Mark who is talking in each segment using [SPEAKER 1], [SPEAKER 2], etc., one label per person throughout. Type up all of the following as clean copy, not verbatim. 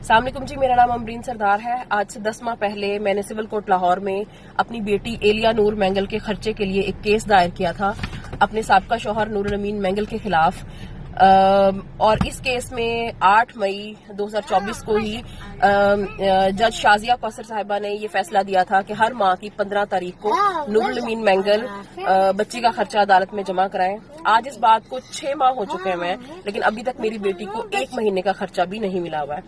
[SPEAKER 1] अस्सलाम वालेकुम जी, मेरा नाम अमरीन सरदार है। आज से 10 माह पहले मैंने सिविल कोर्ट लाहौर में अपनी बेटी एलिया नूर मैंगल के खर्चे के लिए एक केस दायर किया था अपने साबका शौहर नूरुल अमीन मैंगल के खिलाफ। और इस केस में 8 मई 2024 को ही जज शाजिया कौसर साहिबा ने ये फैसला दिया था कि हर माह की 15 तारीख को नूरुल अमीन मैंगल बच्ची का खर्चा अदालत में जमा कराएं। आज इस बात को 6 माह हो चुके हैं लेकिन अभी तक मेरी बेटी को 1 महीने का खर्चा भी नहीं मिला हुआ है।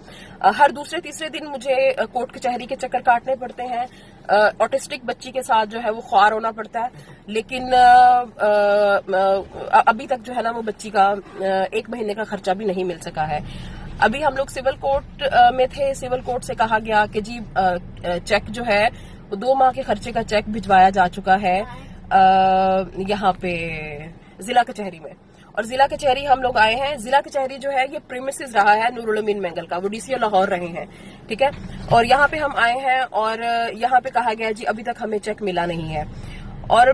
[SPEAKER 1] हर दूसरे तीसरे दिन मुझे कोर्ट कचहरी के चक्कर काटने पड़ते हैं। ऑटिस्टिक बच्ची के साथ जो है वो ख्वार होना पड़ता है, लेकिन अभी तक जो है ना वो बच्ची का 1 महीने का खर्चा भी नहीं मिल सका है। अभी हम लोग सिविल कोर्ट में थे। सिविल कोर्ट से कहा गया कि जी चेक जो है वो 2 माह के खर्चे का चेक भिजवाया जा चुका है यहाँ पे जिला कचहरी में। और जिला कचहरी हम लोग आए हैं। जिला कचहरी जो है ये प्रीमिसेस रहा है नूरुल अमीन मैंगल का, वो डीसीओ लाहौर रहे हैं, ठीक है। और यहाँ पे हम आए हैं और यहाँ पे कहा गया जी अभी तक हमें चेक मिला नहीं है। और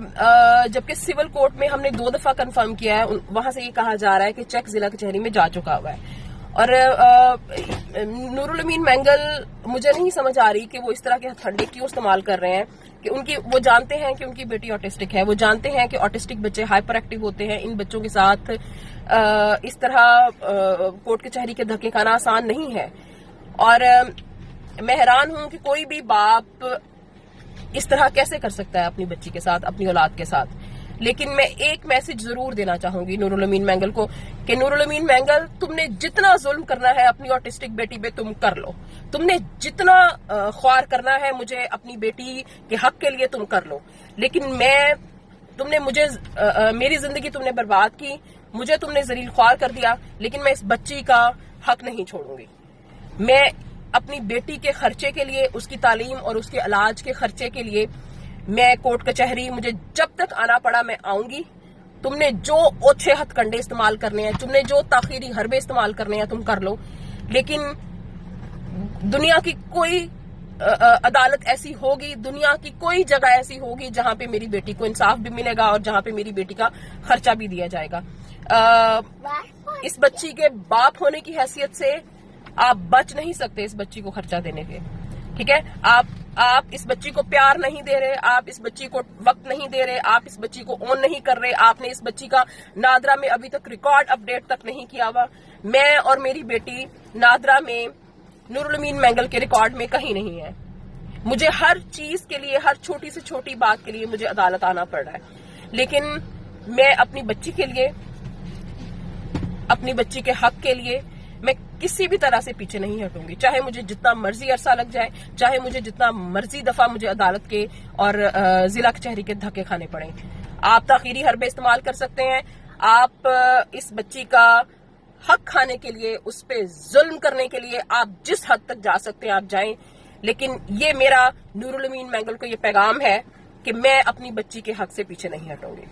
[SPEAKER 1] जबकि सिविल कोर्ट में हमने 2 दफा कंफर्म किया है, वहां से ये कहा जा रहा है कि चेक जिला कचहरी में जा चुका हुआ है। और नूरुल अमीन मैंगल, मुझे नहीं समझ आ रही कि वो इस तरह के हथकंडे क्यों इस्तेमाल कर रहे हैं कि वो जानते हैं कि उनकी बेटी ऑटिस्टिक है, वो जानते हैं कि ऑटिस्टिक बच्चे हाइपर एक्टिव होते हैं। इन बच्चों के साथ इस तरह कोर्ट कचहरी के धक्के खाना आसान नहीं है। और मैं हैरान हूं कि कोई भी बाप इस तरह कैसे कर सकता है अपनी बच्ची के साथ, अपनी औलाद के साथ। लेकिन मैं एक मैसेज जरूर देना चाहूंगी नूरुल अमीन मैंगल को कि नूरुल अमीन मैंगल, तुमने जितना जुल्म करना है अपनी ऑटिस्टिक बेटी पे तुम कर लो। तुमने जितना ख्वार करना है मुझे अपनी बेटी के हक के लिए तुम कर लो। लेकिन मेरी जिंदगी तुमने बर्बाद की, मुझे तुमने जलील ख्वार कर दिया, लेकिन मैं इस बच्ची का हक नहीं छोड़ूंगी। मैं अपनी बेटी के खर्चे के लिए, उसकी तालीम और उसके इलाज के खर्चे के लिए मैं कोर्ट कचहरी, मुझे जब तक आना पड़ा मैं आऊंगी। तुमने जो ओछे हथकंडे इस्तेमाल करने हैं, तुमने जो ताखीरी हरबे इस्तेमाल करने हैं, तुम कर लो। लेकिन दुनिया की कोई अदालत ऐसी होगी, दुनिया की कोई जगह ऐसी होगी जहां पे मेरी बेटी को इंसाफ भी मिलेगा और जहां पे मेरी बेटी का खर्चा भी दिया जाएगा। इस बच्ची के बाप होने की हैसियत से आप बच नहीं सकते इस बच्ची को खर्चा देने के, ठीक है। आप इस बच्ची को प्यार नहीं दे रहे, आप इस बच्ची को वक्त नहीं दे रहे, आप इस बच्ची को ऑन नहीं कर रहे। आपने इस बच्ची का नादरा में अभी तक रिकॉर्ड अपडेट तक नहीं किया हुआ। मैं और मेरी बेटी नादरा में नूरुल अमीन मैंगल के रिकॉर्ड में कहीं नहीं है। मुझे हर चीज के लिए, हर छोटी से छोटी बात के लिए मुझे अदालत आना पड़ रहा है। लेकिन मैं अपनी बच्ची के लिए, अपनी बच्ची के हक के लिए मैं किसी भी तरह से पीछे नहीं हटूंगी, चाहे मुझे जितना मर्जी अरसा लग जाए, चाहे मुझे जितना मर्जी दफा मुझे अदालत के और जिला कचहरी के धक्के खाने पड़े। आप ताखीरी हरबे इस्तेमाल कर सकते हैं, आप इस बच्ची का हक खाने के लिए, उस पे जुल्म करने के लिए आप जिस हद तक जा सकते हैं आप जाएं। लेकिन ये मेरा नूरुल अमीन मैंगल को ये पैगाम है कि मैं अपनी बच्ची के हक से पीछे नहीं हटूंगी।